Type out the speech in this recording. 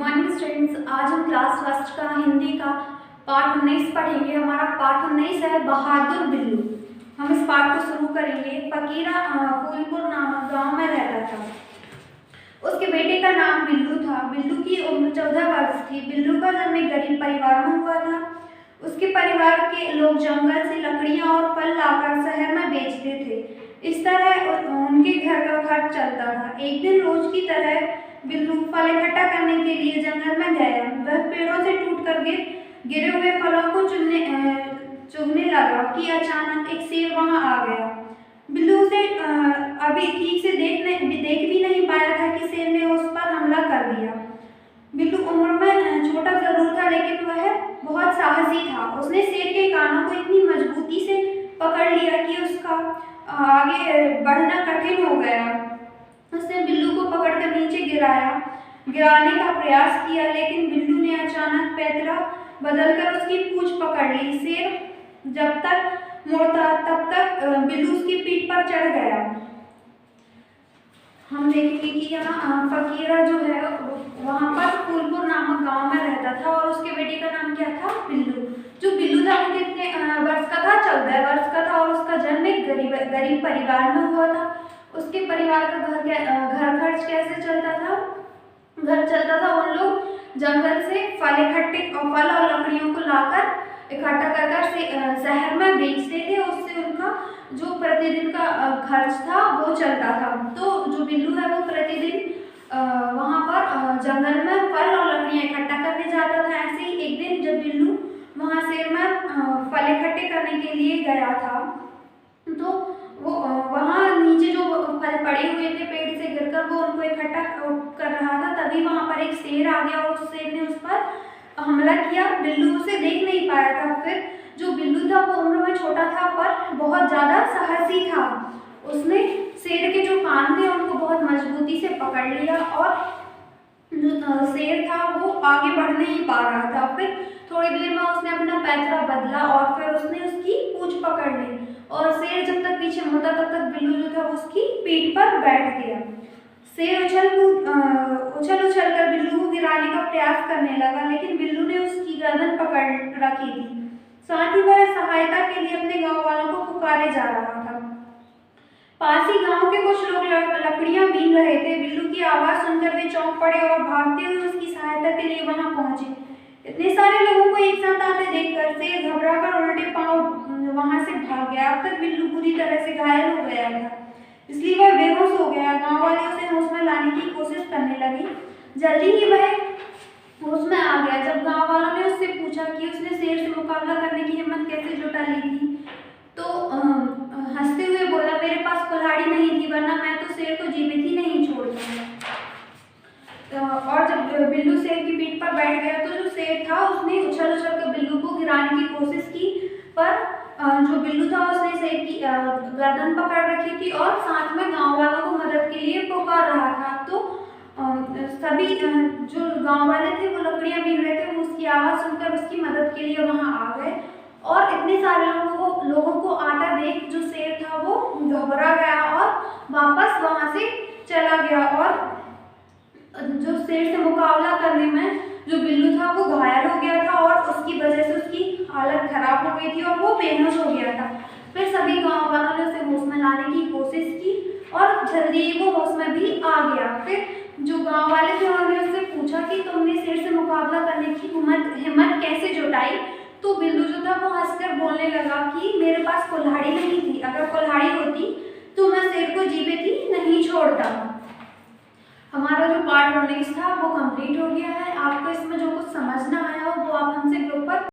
Morning students, आज हम class first का हिंदी का पाठ 19 पढ़ेंगे। हमारा पाठ 19 है बहादुर बिल्लू। हम इस पाठ को शुरू करेंगे। फकीरा फूलपुर नामक गांव में रहता था। उसके बेटे का नाम बिल्लू था। बिल्लू की उम्र 14 वर्ष थी। बिल्लू का जन्म एक गरीब परिवार में हुआ था। उसके परिवार के लोग जंगल से लकड़ियां और फल लाकर शहर में बेचते थे। इस तरह उनके घर का खर्च चलता था। एक दिन रोज की तरह बिल्लू फल इकट्ठा करने के लिए जंगल में गया। वह पेड़ों से टूटकर गिरे हुए फलों को चुगने लगा कि अचानक एक शेर वहां आ गया। बिल्लू उसे अभी ठीक से देख भी नहीं पाया था कि शेर ने उस पर हमला कर दिया। बिल्लू उम्र में छोटा जरूर था, लेकिन वह बहुत साहसी था। उसने शेर के कानों को इतनी मजबूती से पकड़ लिया कि उसका आगे बढ़ना कठिन हो गया। उसने बिल्लू को पकड़कर नीचे गिराने का प्रयास किया, लेकिन बिल्लू ने अचानक पैतरा बदलकर उसकी पूंछ पकड़ ली। शेर जब तक मुड़ता तब तक बिल्लू उसकी पीठ पर चढ़ गया। हम देखेंगे कि यहाँ फकीरा जो है वहाँ पर फूलपुर नामक गांव में रहता था और उसके बेटे का नाम क्या था? बिल्लू। जो बिल्लू था वो कितने वर्ष का था? 14 वर्ष का था और उसका जन्म एक गरीब परिवार में हुआ था। उसके परिवार का घर खर्च कैसे चलता था? घर चलता था, उन लोग जंगल से फल और लकड़ियों को लाकर इकट्ठा कर शहर में बेचते थे। उससे उनका जो प्रतिदिन का खर्च था वो चलता था। तो जो बिल्लू है वो प्रतिदिन वहाँ पर जंगल में फल और लकड़ियाँ इकट्ठा करने जाता था। ऐसे ही एक दिन जब बिल्लू वहाँ शेर में फल इकट्ठे करने के लिए गया था, तो वो वहाँ नीचे जो फल पड़े हुए थे पेड़ से गिरकर वो उनको इकट्ठा कर रहा था। तभी वहाँ पर एक शेर आ गया और उस शेर ने उस पर हमला किया। बिल्लू उसे देख नहीं पाया था। फिर जो बिल्लू था वो उम्र में छोटा था पर बहुत ज़्यादा साहसी था। उसने शेर के जो कान थे उनको बहुत मजबूती से पकड़ लिया और जो शेर था वो आगे बढ़ नहीं पा रहा था। फिर थोड़ी देर में उसने अपना पैतरा बदला और फिर उसने उसकी पूंछ पकड़ ली और शेर जब तक पीछे मुड़ा तब तक बिल्लू जो था उसकी पीठ पर बैठ गया। शेर उछल कर बिल्लू को गिराने का प्रयास करने लगा, लेकिन बिल्लू ने उसकी गर्दन पकड़ रखी थी। साथ ही वह सहायता के लिए अपने गांव वालों को पुकारे जा रहा था। पास ही गांव के कुछ लोग लकड़ियां बीन रहे थे। बिल्लू की आवाज सुनकर वे चौंक पड़े और भागते हुए उसकी सहायता के लिए वहां पहुंचे। इतने सारे लोगों को एक साथ आते देखकर शेर घबराकर उल्टे पांव वहां से भाग गया। अब तक बिल्लू बुरी तरह से घायल हो गया था, इसलिए वह बेहोश हो गया। गांव वाले उसे होश में लाने की कोशिश करने लगे। जल्दी ही वह होश में आ गया। जब गांव वालों ने उससे पूछा कि उसने शेर से मुकाबला करने की हिम्मत कैसे जुटा ली थी, तो हंसते हुए बोला, मेरे पास कुल्हाड़ी नहीं थी, वरना मैं तो शेर को जीवित ही नहीं छोड़ता। और जब बिल्लू शेर की पीठ पर बैठ गया तो जो शेर था उसने उछल कर बिल्लू को गिराने की कोशिश की, पर जो बिल्लू था उसने शेर की गर्दन पकड़ रखी थी और साथ में गांव वालों को मदद के लिए पुकार रहा था। तो सभी जो गांव वाले थे वो लकड़ियां बीन रहे थे, वो उसकी आवाज़ सुनकर उसकी मदद के लिए वहां आ गए और इतने सारे लोगों को आता देख जो शेर था वो घबरा गया और वापस वहां से चला गया। और जो शेर से मुकाबला करने में जो बिल्लू था वो घायल हो गया था और उसकी वजह से उसकी हालत खराब हो गई थी और वो बेहोश हो गया था। फिर सभी गांव वालों ने उसे होश में लाने की कोशिश की और जल्दी ही वो होश में भी आ गया। फिर जो गांव वाले थे उन्होंने उससे पूछा कि तुमने शेर से मुकाबला करने की हिम्मत कैसे जुटाई? तो बिल्लू जो था वो हंसकर बोलने लगा कि मेरे पास कुल्हाड़ी नहीं थी, अगर कुल्हाड़ी होती तो मैं शेर को जीवित ही नहीं छोड़ता। हमारा जो पार्ट 19 था वो कंप्लीट हो गया है। आपको इसमें जो कुछ समझना आया हो वो आप हमसे ग्रुप पर